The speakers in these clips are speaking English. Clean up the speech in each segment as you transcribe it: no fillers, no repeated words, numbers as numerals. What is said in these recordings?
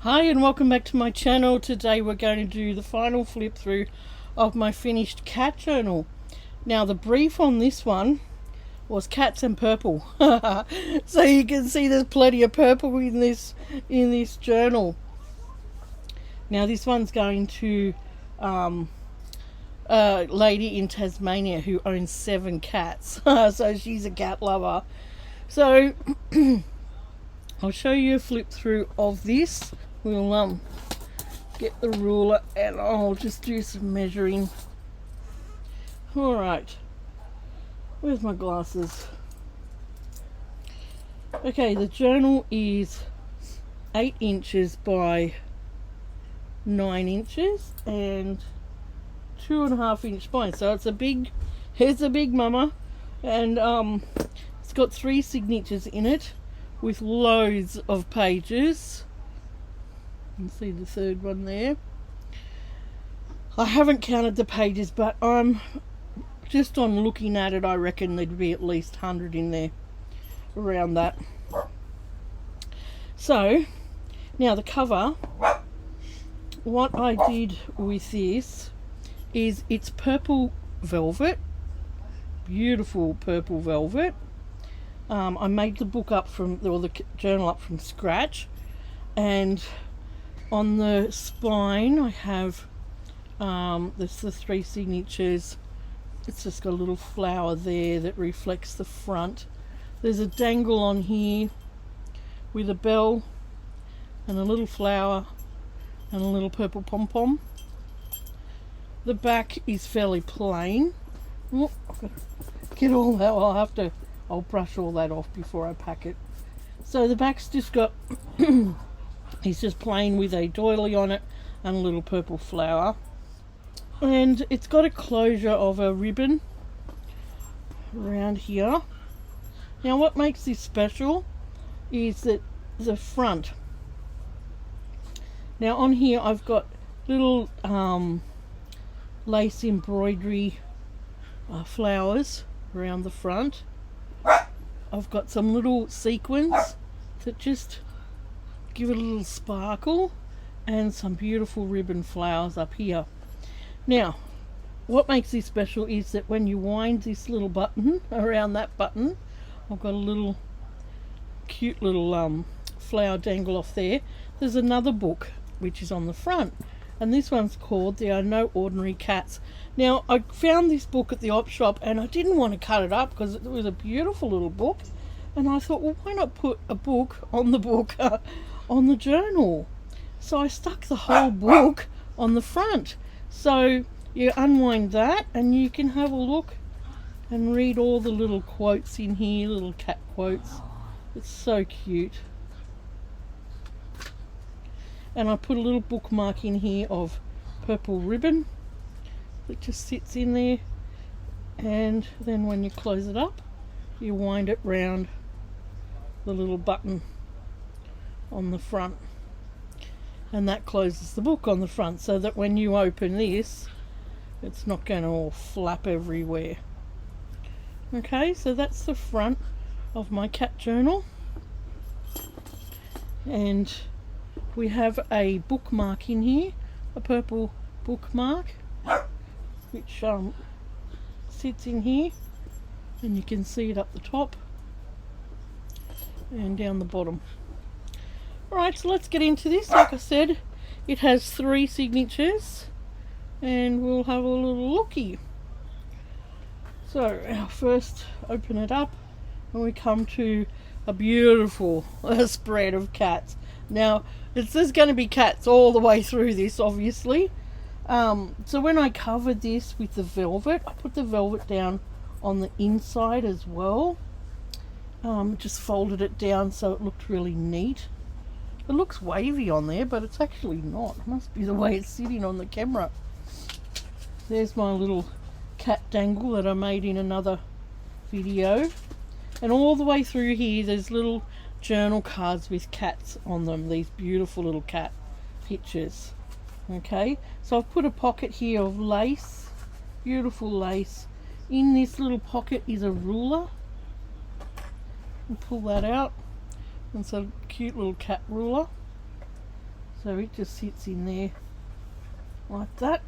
Hi and welcome back to my channel. Today we're going to do the final flip through of my finished cat journal. Now the brief on this one was cats and purple. So you can see there's plenty of purple in this journal. Now this one's going to a lady in Tasmania who owns 7 cats. So she's a cat lover. So I'll show you a flip through of this. We'll get the ruler and I'll just do some measuring. Alright, where's my glasses? Okay, the journal is 8 inches by 9 inches and 2.5 inch spine, so it's a big mama, and it's got 3 signatures in it with loads of pages. You can see the third one there. I haven't counted the pages, but I'm just on looking at it, I reckon there'd be at least 100 in there, around that. So now the cover, what I did with this is it's purple velvet, beautiful purple velvet. I made the book up the journal up from scratch, and on the spine I have there's the 3 signatures. It's just got a little flower there that reflects the front. There's a dangle on here with a bell and a little flower and a little purple pom-pom. The back is fairly plain. Oh, get all that. I'll brush all that off before I pack it. So the back's just got it's just plain with a doily on it and a little purple flower, and it's got a closure of a ribbon around here. Now what makes this special is that the front, now on here I've got little lace embroidery flowers around the front. I've got some little sequins that just give it a little sparkle, and some beautiful ribbon flowers up here. Now what makes this special is that when you wind this little button around that button, I've got a little cute little flower dangle off there. There's another book which is on the front, and this one's called There Are No Ordinary Cats. Now I found this book at the op shop and I didn't want to cut it up because it was a beautiful little book, and I thought, well, why not put a book on the on the journal? So I stuck the whole book on the front. So you unwind that and you can have a look and read all the little quotes in here, little cat quotes. It's so cute. And I put a little bookmark in here of purple ribbon that just sits in there, and then when you close it up you wind it round the little button on the front, and that closes the book on the front, so that when you open this it's not going to all flap everywhere. Okay, so that's the front of my cat journal, and we have a bookmark in here, a purple bookmark, which sits in here, and you can see it up the top and down the bottom. Alright, so let's get into this. Like I said, it has 3 signatures, and we'll have a little looky. So I'll first open it up and we come to a beautiful spread of cats. Now there's going to be cats all the way through this, obviously. So when I covered this with the velvet, I put the velvet down on the inside as well. Just folded it down so it looked really neat. It looks wavy on there, but it's actually not. It must be the way it's sitting on the camera. There's my little cat dangle that I made in another video. And all the way through here there's little journal cards with cats on them, these beautiful little cat pictures. Okay, so I've put a pocket here of lace, beautiful lace. In this little pocket is a ruler. I'll pull that out. It's a cute little cat ruler. So it just sits in there like that.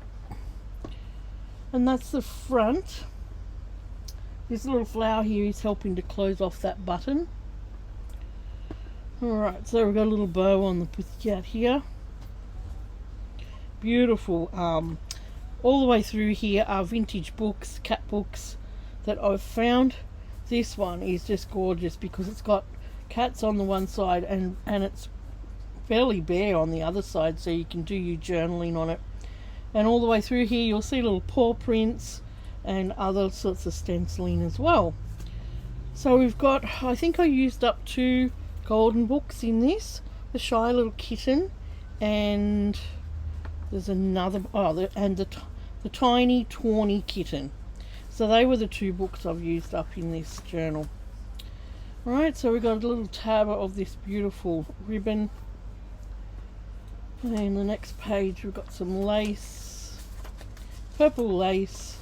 And that's the front. This little flower here is helping to close off that button. Alright, so we've got a little bow on the pussycat here. Beautiful. All the way through here are vintage books, cat books that I've found. This one is just gorgeous because it's got cats on the one side and it's fairly bare on the other side, so you can do your journaling on it. And all the way through here you'll see little paw prints and other sorts of stenciling as well. So we've got, I think I used up 2 golden books in this, the Shy Little Kitten, and there's another, the Tiny Tawny Kitten. So they were the 2 books I've used up in this journal. Alright, so we've got a little tab of this beautiful ribbon. And the next page we've got some lace, purple lace.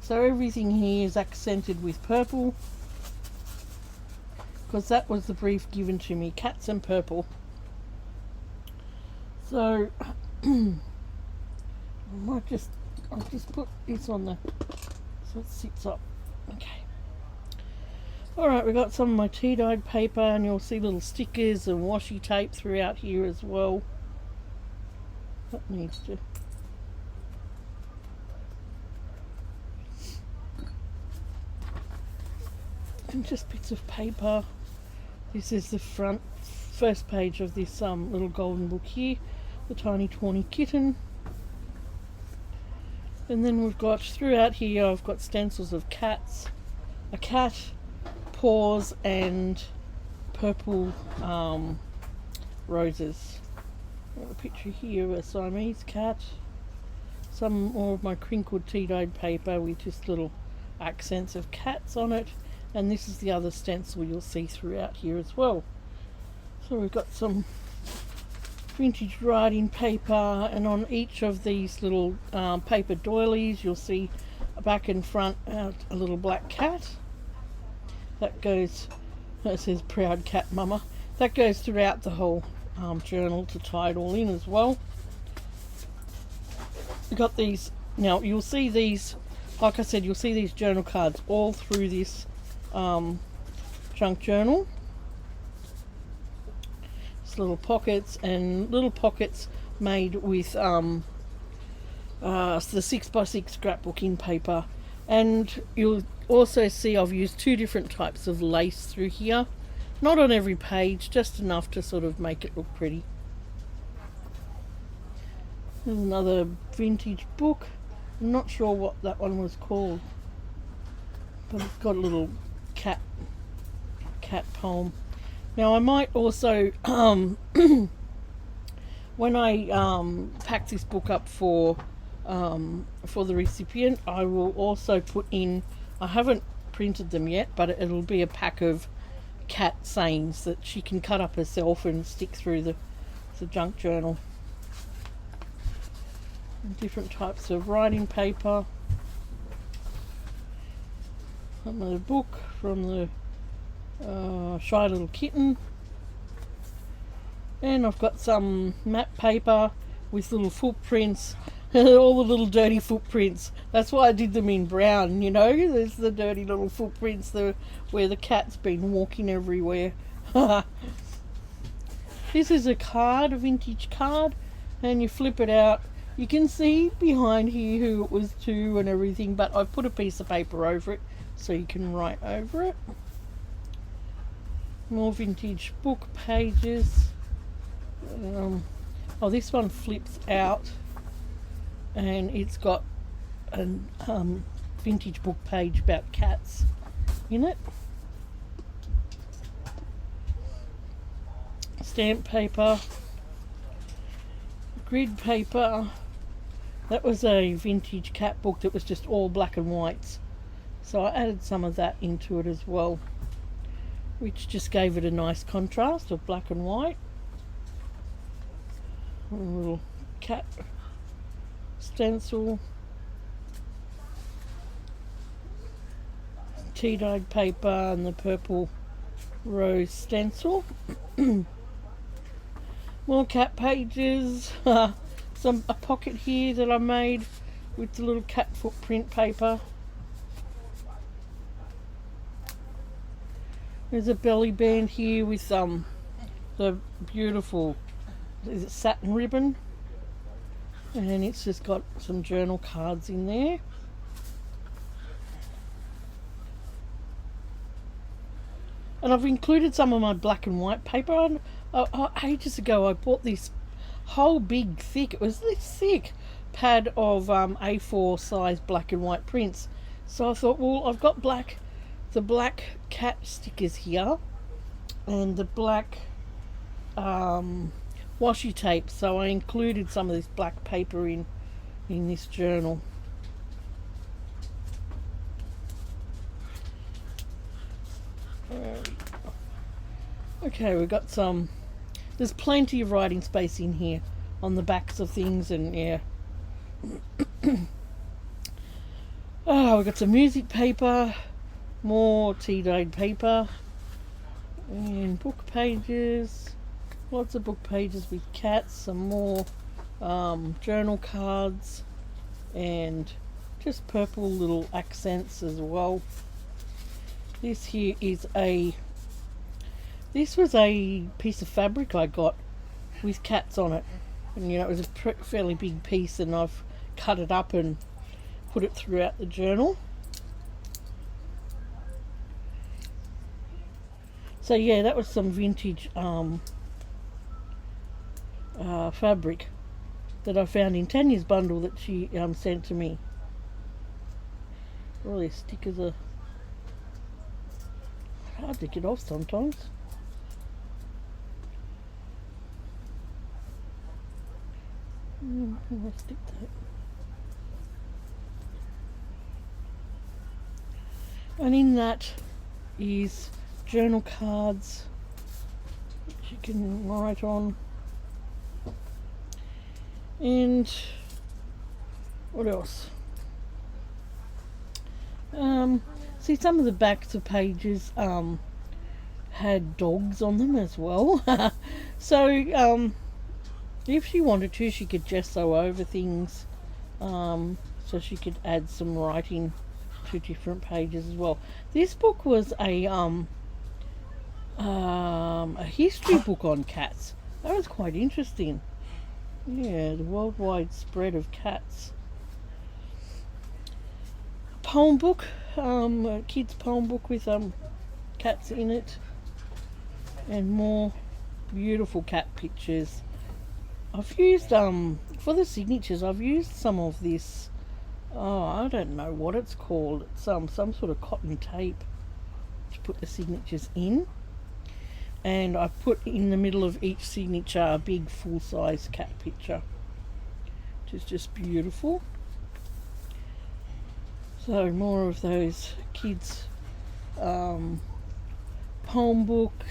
So everything here is accented with purple, because that was the brief given to me, cats and purple. So I'll just put this on the, so it sits up. Okay. Alright, we've got some of my tea-dyed paper, and you'll see little stickers and washi tape throughout here as well. That needs to... and just bits of paper. This is the first page of this little golden book here, the Tiny Tawny Kitten. And then we've got, throughout here I've got stencils of cats, a cat, paws, and purple roses. I've got a picture here of a Siamese cat, some more of my crinkled tea-dyed paper with just little accents of cats on it. And this is the other stencil you'll see throughout here as well. So we've got some vintage writing paper, and on each of these little paper doilies you'll see back and front a little black cat. That goes, that says proud cat mama. That goes throughout the whole journal to tie it all in as well. We've got these, now you'll see these, like I said, you'll see these journal cards all through this junk journal. Just little pockets, and little pockets made with the 6x6 scrapbooking paper. And you'll also see I've used 2 different types of lace through here, not on every page, just enough to sort of make it look pretty. There's another vintage book. I'm not sure what that one was called, but it's got a little cat poem. Now I might also when I pack this book up for the recipient, I will also put in, I haven't printed them yet, but it'll be a pack of cat sayings that she can cut up herself and stick through the junk journal. And different types of writing paper. Another book from the Shy Little Kitten, and I've got some map paper with little footprints, all the little dirty footprints. That's why I did them in brown, you know, there's the dirty little footprints where the cat's been walking everywhere. This is a card, a vintage card, and you flip it out. You can see behind here who it was to and everything, but I've put a piece of paper over it so you can write over it. More vintage book pages. Oh, this one flips out and it's got a vintage book page about cats in it. Stamp paper, grid paper. That was a vintage cat book that was just all black and whites, so I added some of that into it as well, which just gave it a nice contrast of black and white. A little cat stencil, tea-dyed paper, and the purple rose stencil. More cat pages. A pocket here that I made with the little cat footprint paper. There's a belly band here with the beautiful, is it satin ribbon? And it's just got some journal cards in there. And I've included some of my black and white paper. Ages ago I bought this whole big thick, it was this thick pad of A4 size black and white prints. So I thought, well, I've got the black cat stickers here and the black washi tape, so I included some of this black paper in this journal. Okay, we've got there's plenty of writing space in here on the backs of things, and yeah. Oh, we've got some music paper, more tea-dyed paper, and book pages, lots of book pages with cats, some more journal cards, and just purple little accents as well. This here is this was a piece of fabric I got with cats on it, and you know, it was a fairly big piece, and I've cut it up and put it throughout the journal. So yeah, that was some vintage fabric that I found in Tanya's bundle that she sent to me. All these stickers are hard to get off sometimes. I'll stick that. And in that is journal cards which you can write on. And what else? See, some of the backs of pages had dogs on them as well. So if she wanted to, she could gesso over things, so she could add some writing to different pages as well. This book was a history book on cats. That was quite interesting. Yeah, the worldwide spread of cats. A poem book, a kid's poem book with cats in it, and more beautiful cat pictures. I've used for the signatures, I've used some of this, I don't know what it's called, it's some sort of cotton tape to put the signatures in, and I've put in the middle of each signature a big full-size cat picture, which is just beautiful. So more of those kids poem book.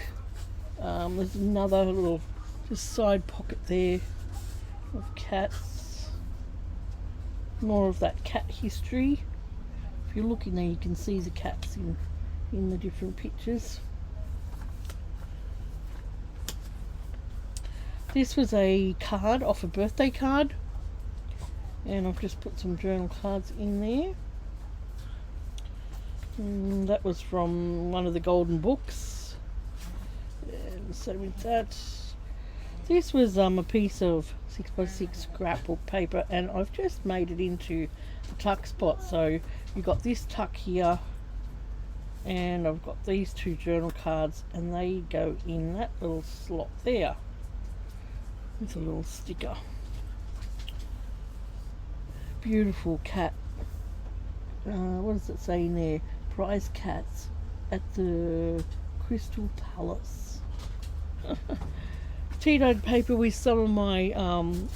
There's another little just side pocket there of cats. More of that cat history. If you look in there, you can see the cats in the different pictures. This was a card off a birthday card, and I've just put some journal cards in there. And that was from one of the golden books. And so with that, this was a piece of 6x6 scrapbook paper, and I've just made it into a tuck spot. So you've got this tuck here, and I've got these two journal cards, and they go in that little slot there with a little sticker. Beautiful cat. What does it say in there? Prize cats at the Crystal Palace. Tea-dyed paper with some of my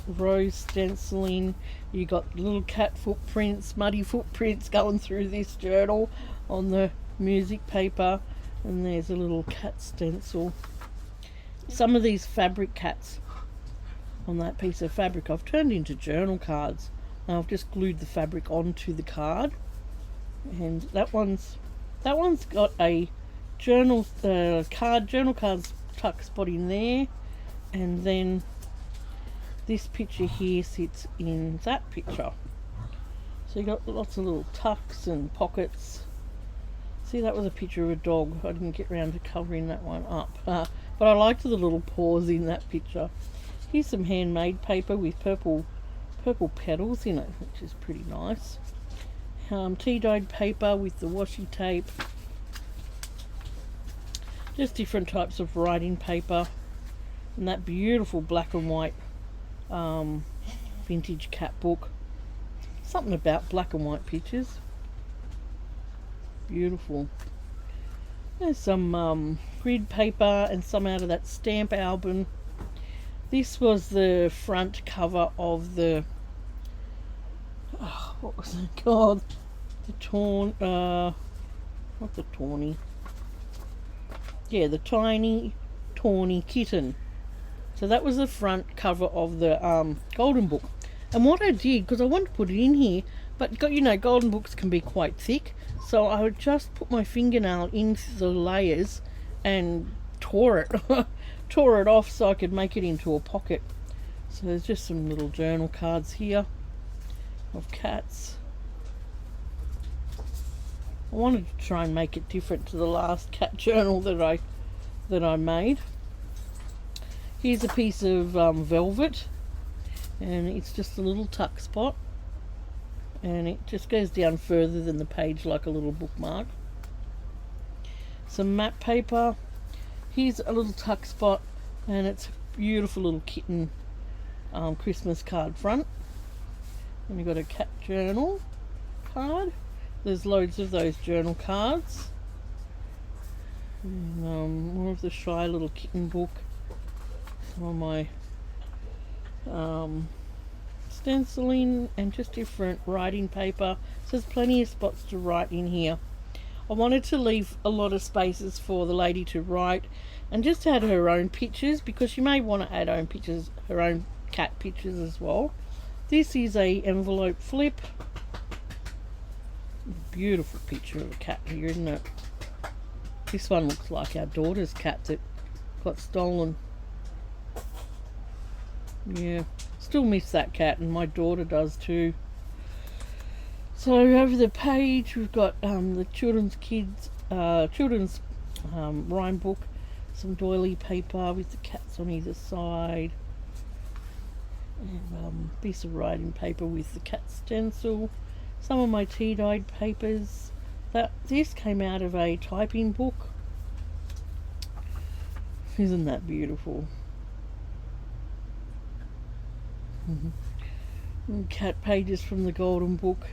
rose stenciling. You got little cat footprints, muddy footprints going through this journal on the music paper, and there's a little cat stencil. Some of these fabric cats on that piece of fabric I've turned into journal cards. Now I've just glued the fabric onto the card, and that one's got a journal cards tuck spot in there, and then this picture here sits in that picture. So you got lots of little tucks and pockets. See, that was a picture of a dog. I didn't get around to covering that one up. But I liked the little paws in that picture. Here's some handmade paper with purple petals in it, which is pretty nice. Tea-dyed paper with the washi tape. Just different types of writing paper. And that beautiful black and white vintage cat book. Something about black and white pictures. Beautiful. There's some grid paper and some out of that stamp album. This was the front cover of the what was it called? Not the tawny. Yeah, the tiny tawny kitten. So that was the front cover of the golden book. And what I did, because I wanted to put it in here, but you know, golden books can be quite thick, so I would just put my fingernail into the layers and tore it off so I could make it into a pocket. So there's just some little journal cards here of cats. I wanted to try and make it different to the last cat journal that I made. Here's a piece of velvet, and it's just a little tuck spot, and it just goes down further than the page like a little bookmark. Some matte paper. Here's a little tuck spot, and it's a beautiful little kitten Christmas card front. And you've got a cat journal card. There's loads of those journal cards. And, more of the shy little kitten book. Some of my stenciling and just different writing paper. So there's plenty of spots to write in here. I wanted to leave a lot of spaces for the lady to write and just add her own pictures, because she may want to add her own cat pictures as well. This is a envelope flip. Beautiful picture of a cat here, isn't it? This one looks like our daughter's cat that got stolen. Yeah, still miss that cat, and my daughter does too. So over the page we've got the children's rhyme book, some doily paper with the cats on either side, and piece of writing paper with the cat stencil. Some of my tea-dyed papers. This came out of a typing book. Isn't that beautiful? Cat pages from the golden book.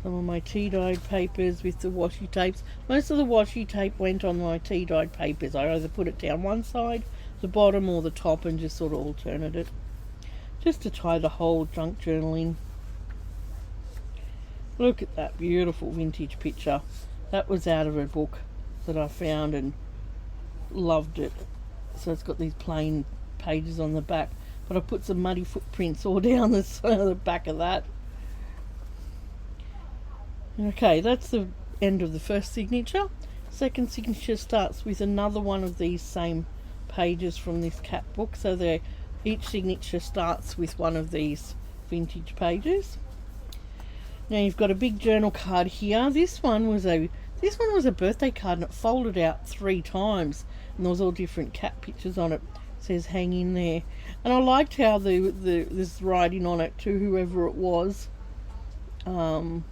Some of my tea-dyed papers with the washi tapes. Most of the washi tape went on my tea-dyed papers. I either put it down one side, the bottom, or the top, and just sort of alternate it, just to tie the whole junk journal in. Look at that beautiful vintage picture. That was out of a book that I found and loved it. So it's got these plain pages on the back, but I put some muddy footprints all down the back of that. Okay, that's the end of the first signature. Second signature starts with another one of these same pages from this cat book. So each signature starts with one of these vintage pages. Now you've got a big journal card here. This one was a birthday card, and it folded out 3 times, and there was all different cat pictures on it. It says hang in there, and I liked how there's writing on it to whoever it was. But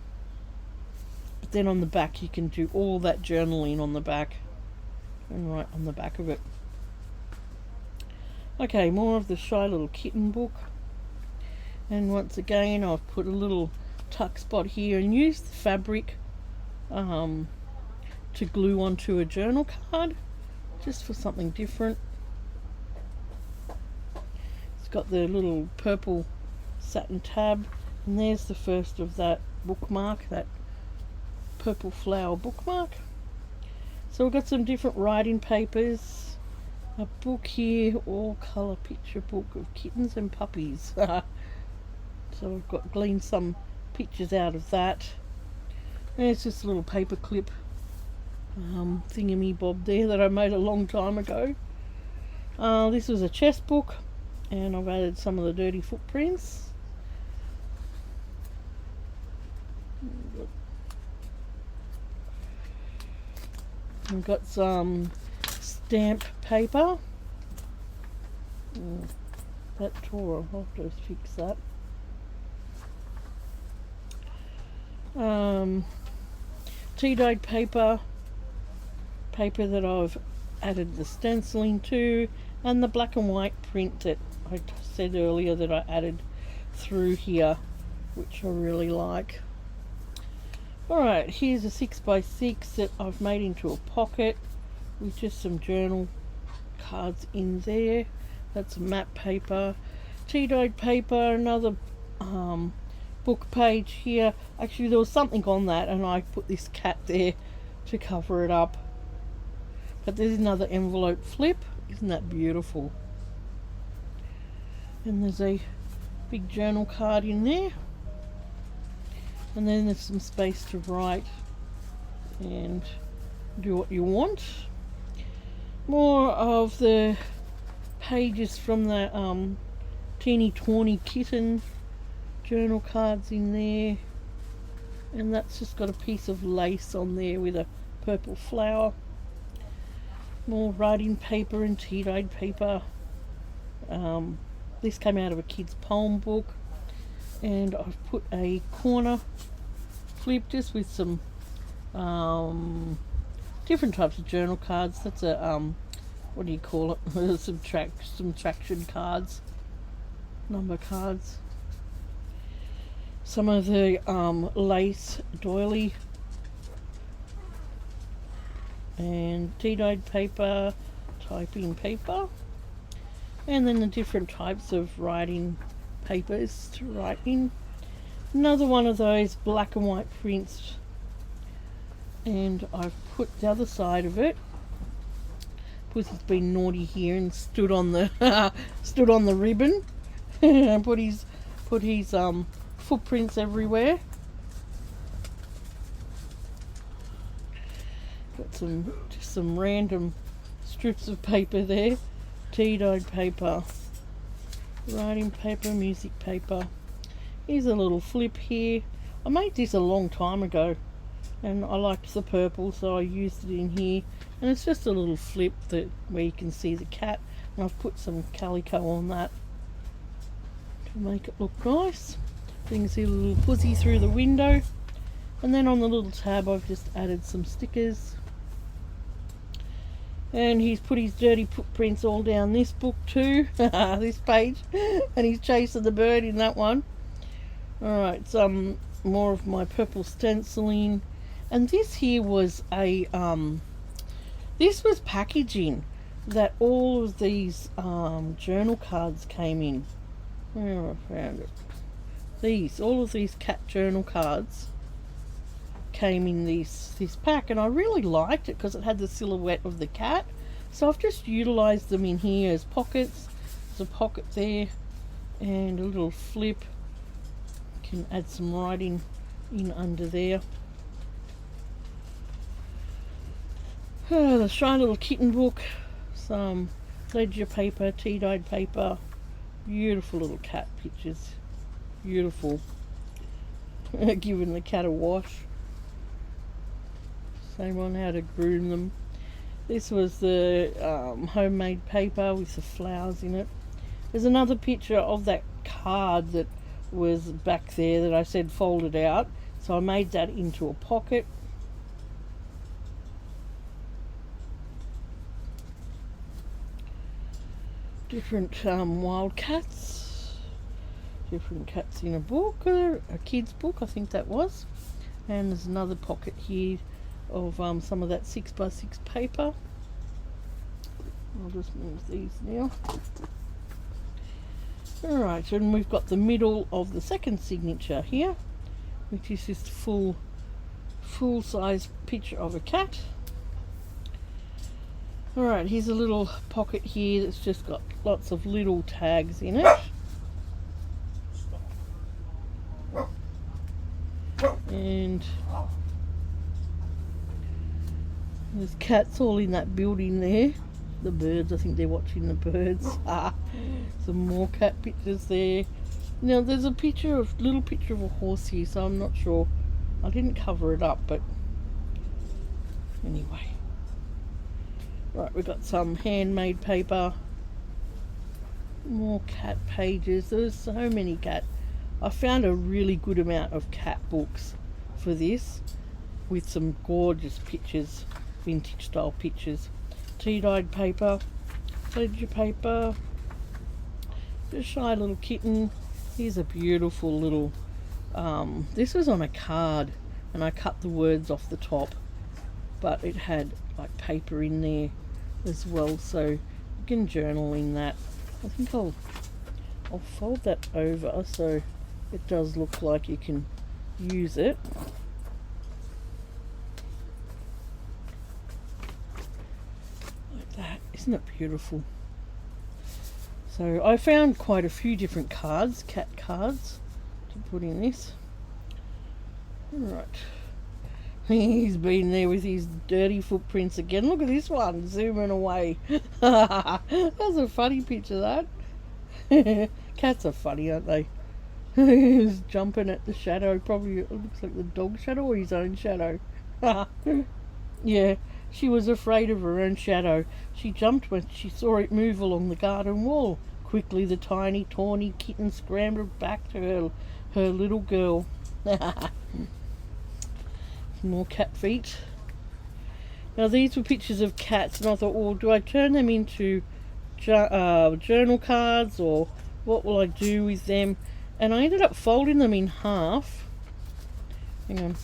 then on the back you can do all that journaling on the back and write on the back of it. Okay, more of the shy little kitten book, and once again I've put a little tuck spot here and used the fabric to glue onto a journal card, just for something different. It's got the little purple satin tab, and there's the first of that bookmark, that purple flower bookmark. So we've got some different writing papers, a book here, all colour picture book of kittens and puppies. So I've gleaned some pictures out of that. There's just a little paper clip thingy bob there that I made a long time ago. This was a chess book, and I've added some of the dirty footprints. We've got some stamp paper. That tore, I'll have to fix that. Tea-dyed paper that I've added the stenciling to, and the black and white print that I said earlier that I added through here, which I really like. Alright, here's a 6x6 that I've made into a pocket with just some journal cards in there. That's map paper, tea-dyed paper, another book page here. Actually, there was something on that and I put this cat there to cover it up. But there's another envelope flip. Isn't that beautiful? And there's a big journal card in there. And then there's some space to write and do what you want. More of the pages from the Teeny Tawny Kitten journal cards in there. And that's just got a piece of lace on there with a purple flower. More writing paper and tea-dyed paper. This came out of a kid's poem book. And I've put a corner flip just with some different types of journal cards. That's a what do you call it? Subtraction cards, number cards. Some of the lace doily and tea-dyed paper, typing paper, and then the different types of writing papers to write in. Another one of those black and white prints, and I've put the other side of it. Pussy's been naughty here and stood on the stood on the ribbon and put his footprints everywhere. Got just some random strips of paper there, tea-dyed paper, writing paper, music paper. Here's a little flip here. I made this a long time ago and I liked the purple, so I used it in here. And it's just a little flip where you can see the cat, and I've put some calico on that to make it look nice. You can see the little pussy through the window. And then on the little tab I've just added some stickers. And he's put his dirty footprints all down this book too, this page, and he's chasing the bird in that one. Alright, some more of my purple stenciling. And this here was a this was packaging that all of these journal cards came in. Where have I found it? All of these cat journal cards came in this pack, and I really liked it because it had the silhouette of the cat. So I've just utilised them in here as pockets. There's a pocket there and a little flip. Can add some writing in under there. The Shy Little Kitten book, some ledger paper, tea-dyed paper, beautiful little cat pictures, beautiful. Giving the cat a wash. Same on how to groom them. This was the homemade paper with the flowers in it. There's another picture of that card that was back there that I said folded out, so I made that into a pocket. Different wild cats, different cats in a book, a kid's book I think that was. And there's another pocket here of some of that 6x6 paper. I'll just move these now. Alright, and we've got the middle of the second signature here, which is just full size picture of a cat. Alright, here's a little pocket here that's just got lots of little tags in it. And there's cats all in that building there. the birds. I think they're watching the birds. Some more cat pictures there. Now there's a little picture of a horse here, so I'm not sure. I didn't cover it up, but anyway. Right, we've got some handmade paper. More cat pages. There's so many cat. I found a really good amount of cat books for this, with some gorgeous pictures, vintage style pictures. Tea-dyed paper, ledger paper, a shy little kitten. Here's a beautiful little, this was on a card and I cut the words off the top, but it had like paper in there as well, so you can journal in that. I think I'll fold that over so it does look like you can use it. Like that. Isn't it beautiful? So I found quite a few different cards, cat cards, to put in this. Right. He's been there with his dirty footprints again. Look at this one, zooming away. That's a funny picture, that. Cats are funny, aren't they? He's jumping at the shadow. Probably it looks like the dog shadow or his own shadow. Yeah, she was afraid of her own shadow. She jumped when she saw it move along the garden wall. Quickly the tiny, tawny kitten scrambled back to her little girl. More cat feet. Now these were pictures of cats, and I thought, well, do I turn them into journal cards, or what will I do with them? And I ended up folding them in half. Hang on,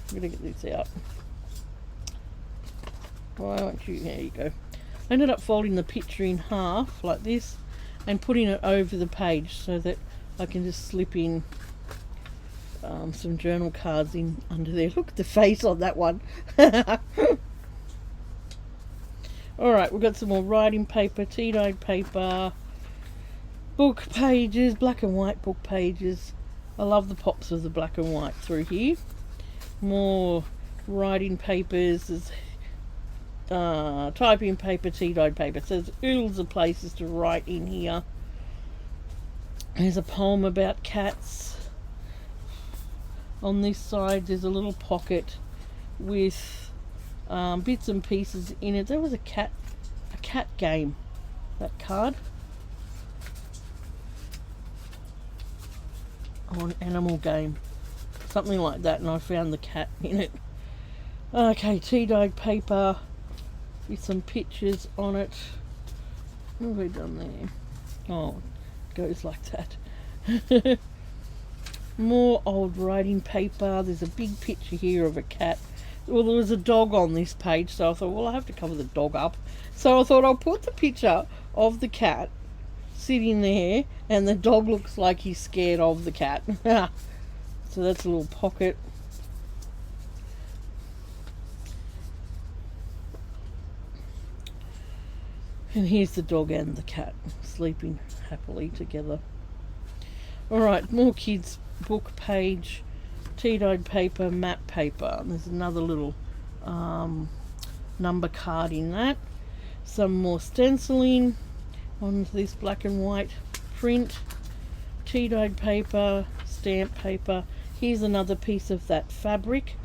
I'm gonna get this out. Why don't you? There you go. I ended up folding the picture in half like this and putting it over the page so that I can just slip in some journal cards in under there. Look at the face on that one. Alright, we've got some more writing paper, tea-dyed paper, book pages, black and white book pages. I love the pops of the black and white through here. More writing papers. There's typing paper, tea-dyed paper. So there's oodles of places to write in here. There's a poem about cats. On this side there's a little pocket with bits and pieces in it. There was a cat game, that card. Or an animal game, something like that, and I found the cat in it. Okay, tea-dyed paper with some pictures on it. What have we done there? Oh, it goes like that. More old writing paper. There's a big picture here of a cat. Well, there was a dog on this page, so I thought, well, I have to cover the dog up. So I thought I'll put the picture of the cat sitting there, and the dog looks like he's scared of the cat. So that's a little pocket. And here's the dog and the cat sleeping happily together. Alright, more kids book page, tea-dyed paper, map paper. And there's another little number card in that. Some more stenciling on this black and white print, tea-dyed paper, stamp paper. Here's another piece of that fabric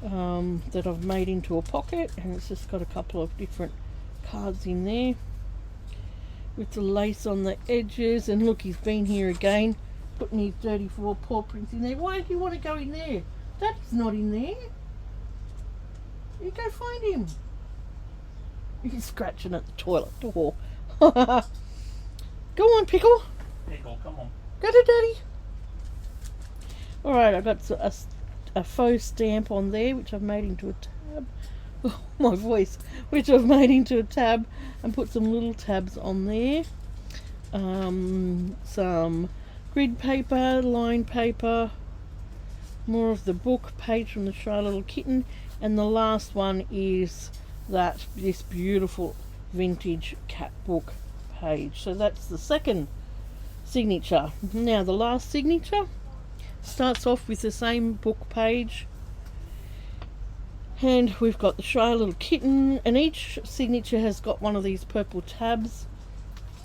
that I've made into a pocket, and it's just got a couple of different cards in there with the lace on the edges. And look, he's been here again, putting his dirty paw prints in there. Why do you want to go in there? Daddy's not in there. You go find him. He's scratching at the toilet door. Go on, Pickle. Pickle, come on. Go to Daddy. Alright, I've got a faux stamp on there, which I've made into a tab. Oh, my voice. Which I've made into a tab and put some little tabs on there. Some grid paper, line paper, more of the book page from the Shy Little Kitten, and the last one is this beautiful vintage cat book page. So that's the second signature. Now the last signature starts off with the same book page, And we've got the shy little kitten, and each signature has got one of these purple tabs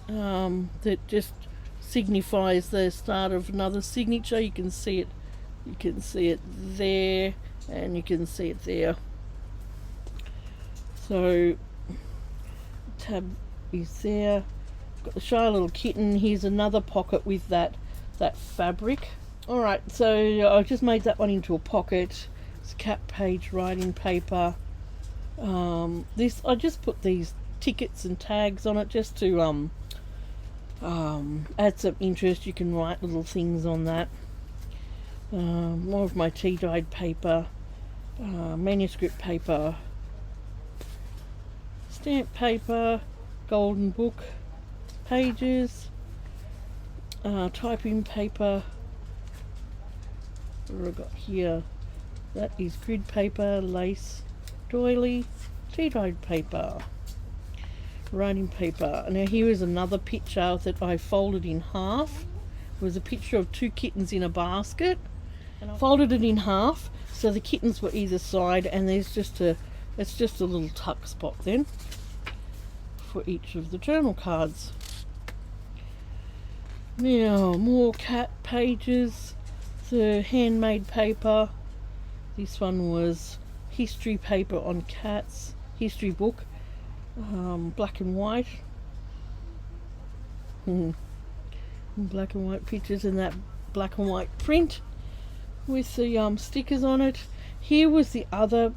that just signifies the start of another signature. You can see it there, and you can see it there. So tab is there. Got the shy little kitten. Here's another pocket with that fabric. Alright, so I just made that one into a pocket. It's a cat page writing paper. This, I just put these tickets and tags on it just to add some interest. You can write little things on that. More of my tea-dyed paper, manuscript paper, stamp paper, golden book pages, typing paper. What have I got here? That is grid paper, lace, doily, tea-dyed paper, writing paper. Now here is another picture that I folded in half. It was a picture of two kittens in a basket, and I folded it in half so the kittens were either side, and it's just a little tuck spot then for each of the journal cards. Now more cat pages, the handmade paper. This one was history paper on cats, history book, black and white. Black and white pictures in that black and white print with the stickers on it. Here was the other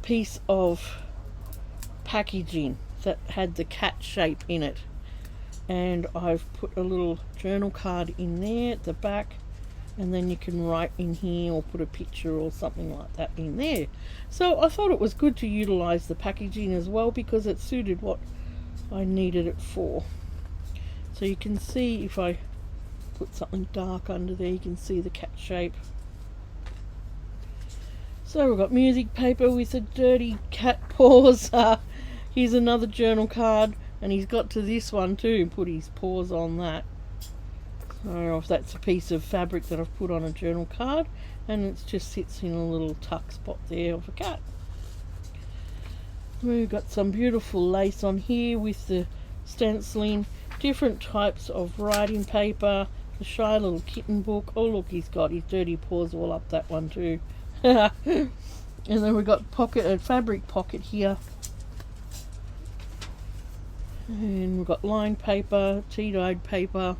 piece of packaging that had the cat shape in it, and I've put a little journal card in there at the back, and then you can write in here or put a picture or something like that in there. So I thought it was good to utilize the packaging as well, because it suited what I needed it for. So you can see, if I put something dark under there, you can see the cat shape. So we've got music paper with the dirty cat paws. Here's another journal card, and he's got to this one too and put his paws on that. So that's a piece of fabric that I've put on a journal card, and it just sits in a little tuck spot there of a cat. We've got some beautiful lace on here with the stenciling, different types of writing paper, the shy little kitten book. Oh look, he's got his dirty paws all up that one too. And then we've got a fabric pocket here, and we've got lined paper, tea-dyed paper,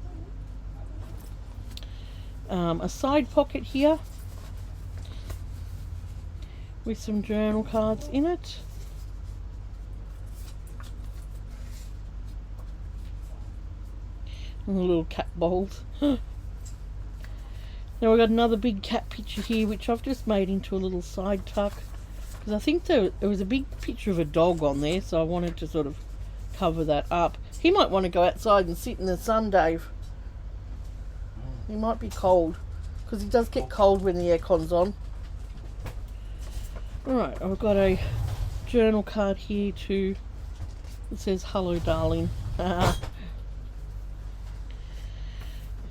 a side pocket here with some journal cards in it. And the little cat bowls. Now we've got another big cat picture here, which I've just made into a little side tuck, because I think there was a big picture of a dog on there, so I wanted to sort of cover that up. He might want to go outside and sit in the sun, Dave. He might be cold, because he does get cold when the aircon's on. Alright, I've got a journal card here too. It says, "Hello, darling."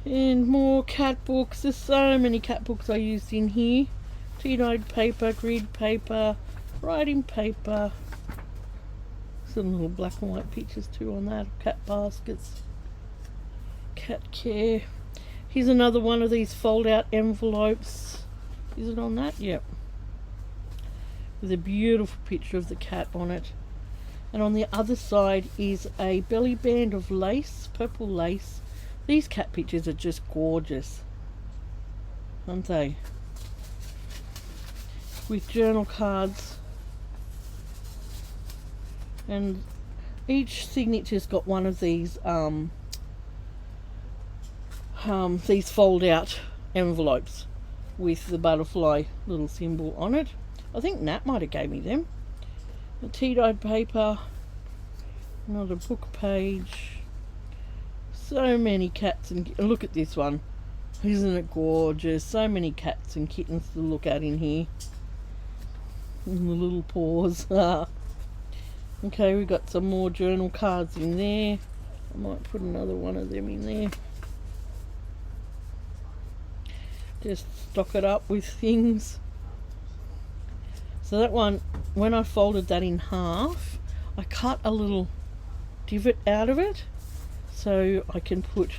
And more cat books. There's so many cat books I used in here. Tea-dyed paper, grid paper, writing paper. Some little black and white pictures too on that. Cat baskets. Cat care. Here's another one of these fold-out envelopes. Is it on that? Yep. With a beautiful picture of the cat on it. And on the other side is a belly band of lace, purple lace. These cat pictures are just gorgeous, aren't they? With journal cards, and each signature's got one of these fold-out envelopes with the butterfly little symbol on it. I think Nat might have gave me them. A tea-dyed paper, another book page. So many cats, and look at this one. Isn't it gorgeous? So many cats and kittens to look at in here. And the little paws. Okay, we've got some more journal cards in there. I might put another one of them in there. Just stock it up with things. So that one, when I folded that in half, I cut a little divot out of it so I can put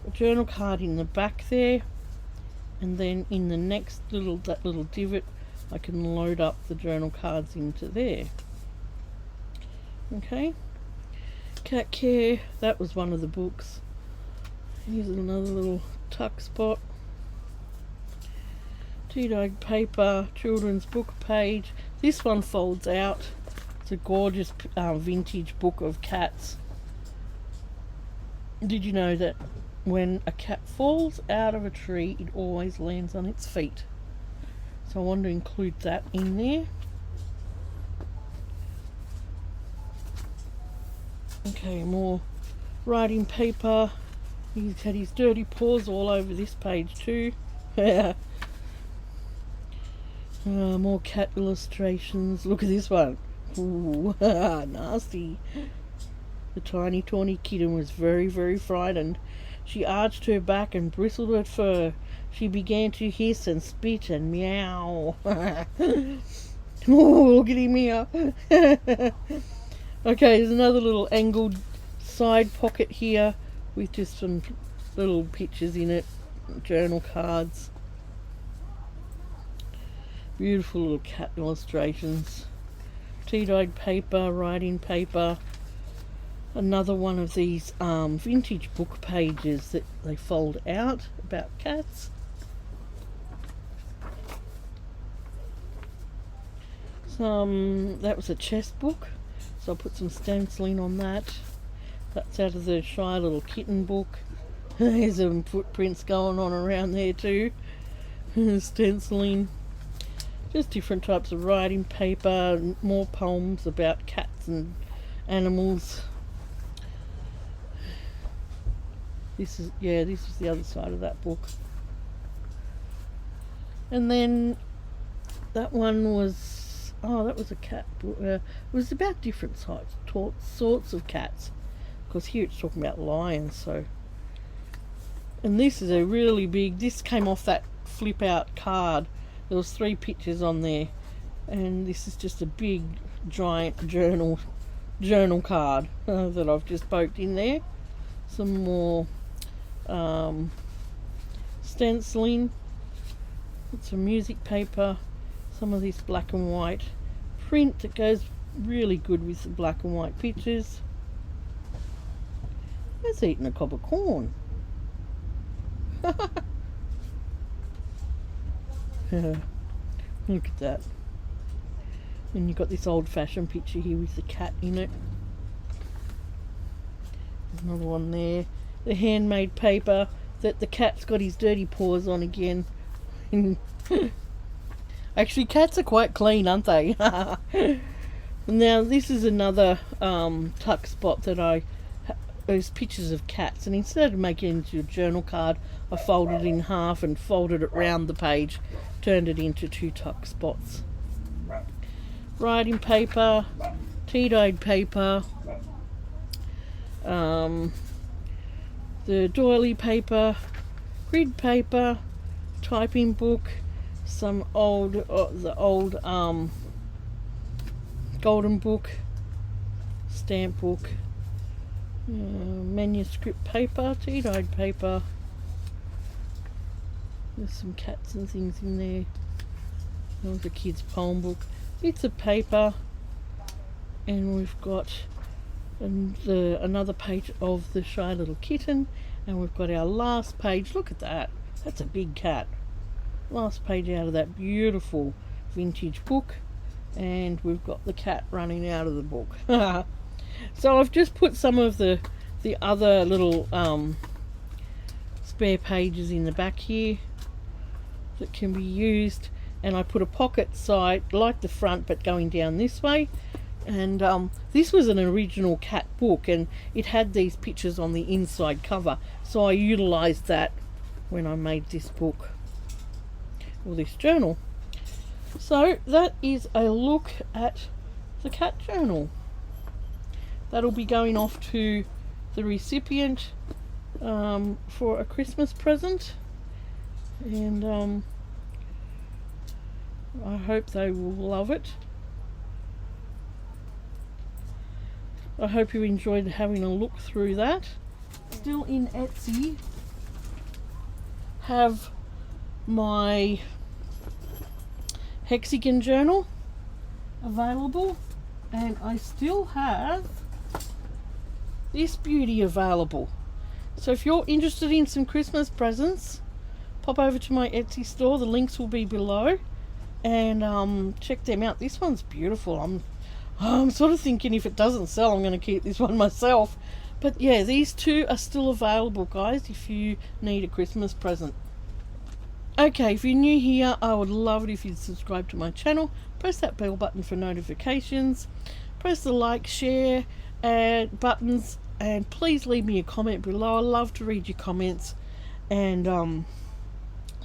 a journal card in the back there, and then in the next that little divot I can load up the journal cards into there. Okay, Cat Care, that was one of the books. Here's another little tuck spot. Tea-dyed paper, children's book page. This one folds out. It's a gorgeous vintage book of cats. Did you know that when a cat falls out of a tree, it always lands on its feet? So I want to include that in there. Okay, more writing paper. He's had his dirty paws all over this page too. More cat illustrations. Look at this one. Ooh, nasty. The tiny tawny kitten was very, very frightened. She arched her back and bristled her fur. She began to hiss and spit and meow. Oh, look at him here. Okay, there's another little angled side pocket here with just some little pictures in it, journal cards. Beautiful little cat illustrations. Tea-dyed paper, writing paper. Another one of these vintage book pages that they fold out about cats. That was a chess book, so I'll put some stenciling on that. That's out of the Shy Little Kitten book. There's some footprints going on around there too. Stenciling. Just different types of writing paper, more poems about cats and animals. This is the other side of that book. And then that one was, that was a cat book. It was about different sorts of cats. Because here it's talking about lions, so. And this is a really big, this came off that flip out card. There was 3 pictures on there, and this is just a big giant journal card that I've just poked in there. Some more stenciling, some music paper, some of this black and white print that goes really good with the black and white pictures. It's eating a cob of corn. Look at that. And you've got this old-fashioned picture here with the cat in it. Another one there. The handmade paper that the cat's got his dirty paws on again. Actually, cats are quite clean, aren't they? Now, this is another tuck spot that there's pictures of cats, and instead of making it into a journal card, I folded it in half and folded it round the page, turned it into 2 tuck spots. Writing paper, tea-dyed paper, the doily paper, grid paper, typing book, some the old golden book, stamp book, manuscript paper, tea-dyed paper. There's some cats and things in there. That was a kid's poem book. Bits of paper, and we've got another page of the Shy Little Kitten, and we've got our last page. Look at that. That's a big cat. Last page out of that beautiful vintage book, and we've got the cat running out of the book. So I've just put some of the other little spare pages in the back here that can be used, and I put a pocket side like the front but going down this way. And this was an original cat book, and it had these pictures on the inside cover, so I utilized that when I made this book or this journal. So that is a look at the cat journal. That'll be going off to the recipient for a Christmas present, and I hope they will love it. I hope you enjoyed having a look through that. Still in Etsy, have my hexagon journal available, and I still have this beauty available. So if you're interested in some Christmas presents, pop over to my Etsy store. The links will be below, and check them out. This one's beautiful. I'm sort of thinking if it doesn't sell, I'm going to keep this one myself. But yeah, these two are still available, guys, if you need a Christmas present. Okay, if you're new here, I would love it if you'd subscribe to my channel. Press that bell button for notifications. Press the like, share buttons, and please leave me a comment below. I love to read your comments, and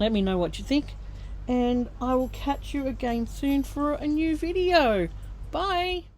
let me know what you think. And I will catch you again soon for a new video. Bye.